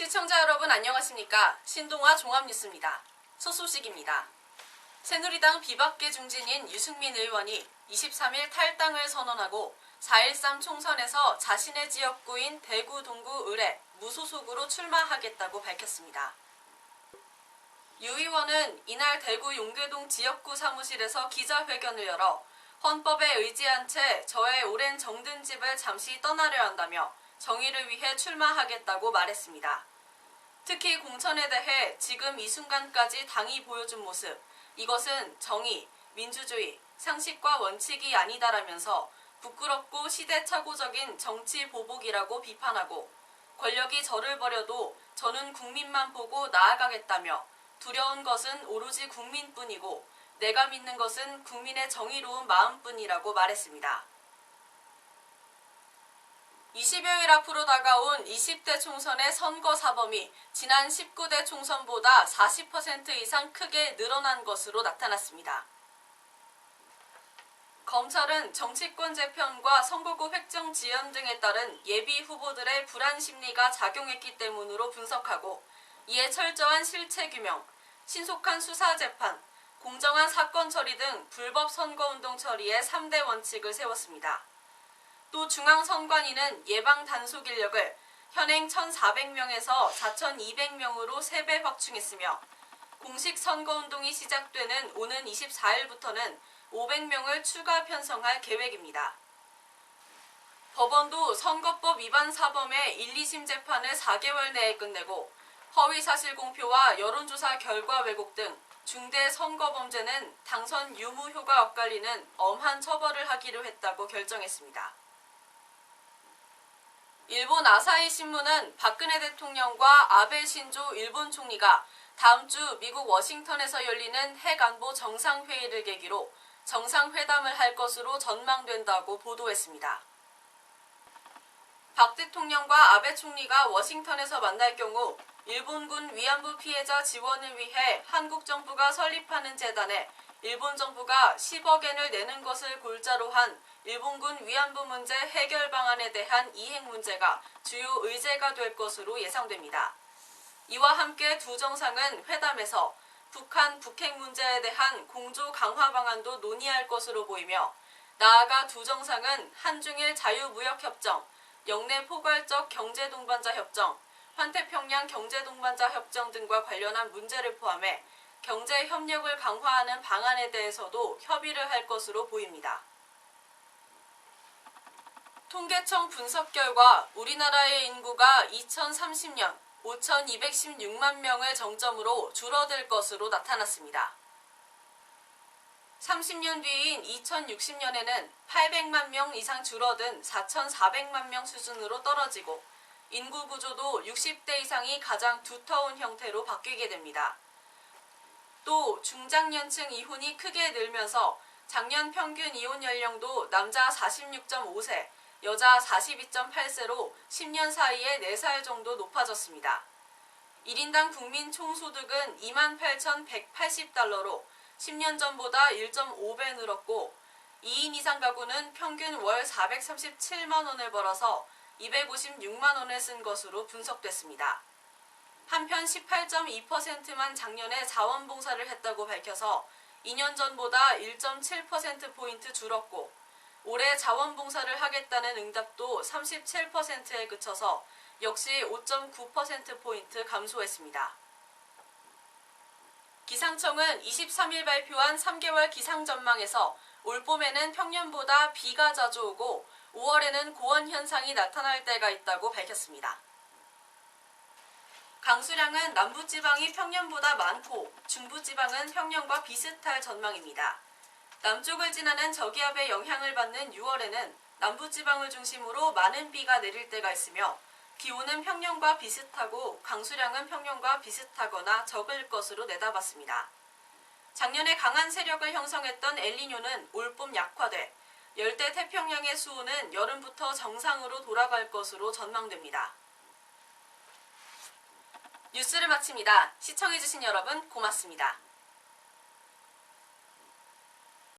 시청자 여러분 안녕하십니까? 신동아 종합뉴스입니다. 첫 소식입니다. 새누리당 비박계 중진인 유승민 의원이 23일 탈당을 선언하고 4.13 총선에서 자신의 지역구인 대구 동구 을에 무소속으로 출마하겠다고 밝혔습니다. 유 의원은 이날 대구 용계동 지역구 사무실에서 기자회견을 열어 헌법에 의지한 채 저의 오랜 정든 집을 잠시 떠나려 한다며 정의를 위해 출마하겠다고 말했습니다. 특히 공천에 대해 지금 이 순간까지 당이 보여준 모습, 이것은 정의, 민주주의, 상식과 원칙이 아니다라면서 부끄럽고 시대착오적인 정치 보복이라고 비판하고 권력이 저를 버려도 저는 국민만 보고 나아가겠다며 두려운 것은 오로지 국민뿐이고 내가 믿는 것은 국민의 정의로운 마음뿐이라고 말했습니다. 20여일 앞으로 다가온 20대 총선의 선거 사범이 지난 19대 총선보다 40% 이상 크게 늘어난 것으로 나타났습니다. 검찰은 정치권 재편과 선거구 획정 지연 등에 따른 예비 후보들의 불안 심리가 작용했기 때문으로 분석하고 이에 철저한 실체 규명, 신속한 수사 재판, 공정한 사건 처리 등 불법 선거운동 처리의 3대 원칙을 세웠습니다. 또 중앙선관위는 예방 단속 인력을 현행 1,400명에서 4,200명으로 3배 확충했으며 공식 선거운동이 시작되는 오는 24일부터는 500명을 추가 편성할 계획입니다. 법원도 선거법 위반 사범의 1, 2심 재판을 4개월 내에 끝내고 허위사실 공표와 여론조사 결과 왜곡 등 중대 선거범죄는 당선 유무 효과 엇갈리는 엄한 처벌을 하기로 했다고 결정했습니다. 일본 아사히 신문은 박근혜 대통령과 아베 신조 일본 총리가 다음 주 미국 워싱턴에서 열리는 핵안보 정상회의를 계기로 정상회담을 할 것으로 전망된다고 보도했습니다. 박 대통령과 아베 총리가 워싱턴에서 만날 경우 일본군 위안부 피해자 지원을 위해 한국 정부가 설립하는 재단에 일본 정부가 10억엔을 내는 것을 골자로 한 일본군 위안부 문제 해결 방안에 대한 이행 문제가 주요 의제가 될 것으로 예상됩니다. 이와 함께 두 정상은 회담에서 북한 북핵 문제에 대한 공조 강화 방안도 논의할 것으로 보이며 나아가 두 정상은 한중일 자유무역협정, 영내 포괄적 경제동반자 협정, 환태평양 경제동반자 협정 등과 관련한 문제를 포함해 경제 협력을 강화하는 방안에 대해서도 협의를 할 것으로 보입니다. 통계청 분석 결과 우리나라의 인구가 2030년 5,216만 명을 정점으로 줄어들 것으로 나타났습니다. 30년 뒤인 2060년에는 800만 명 이상 줄어든 4,400만 명 수준으로 떨어지고 인구 구조도 60대 이상이 가장 두터운 형태로 바뀌게 됩니다. 또 중장년층 이혼이 크게 늘면서 작년 평균 이혼 연령도 남자 46.5세, 여자 42.8세로 10년 사이에 4살 정도 높아졌습니다. 1인당 국민 총소득은 28,180달러로 10년 전보다 1.5배 늘었고 2인 이상 가구는 평균 월 437만 원을 벌어서 256만 원을 쓴 것으로 분석됐습니다. 한편 18.2%만 작년에 자원봉사를 했다고 밝혀서 2년 전보다 1.7%포인트 줄었고 올해 자원봉사를 하겠다는 응답도 37%에 그쳐서 역시 5.9%포인트 감소했습니다. 기상청은 23일 발표한 3개월 기상 전망에서 올봄에는 평년보다 비가 자주 오고 5월에는 고온 현상이 나타날 때가 있다고 밝혔습니다. 강수량은 남부지방이 평년보다 많고 중부지방은 평년과 비슷할 전망입니다. 남쪽을 지나는 저기압의 영향을 받는 6월에는 남부지방을 중심으로 많은 비가 내릴 때가 있으며 기온은 평년과 비슷하고 강수량은 평년과 비슷하거나 적을 것으로 내다봤습니다. 작년에 강한 세력을 형성했던 엘니뇨는 올봄 약화돼 열대 태평양의 수온은 여름부터 정상으로 돌아갈 것으로 전망됩니다. 뉴스를 마칩니다. 시청해주신 여러분 고맙습니다.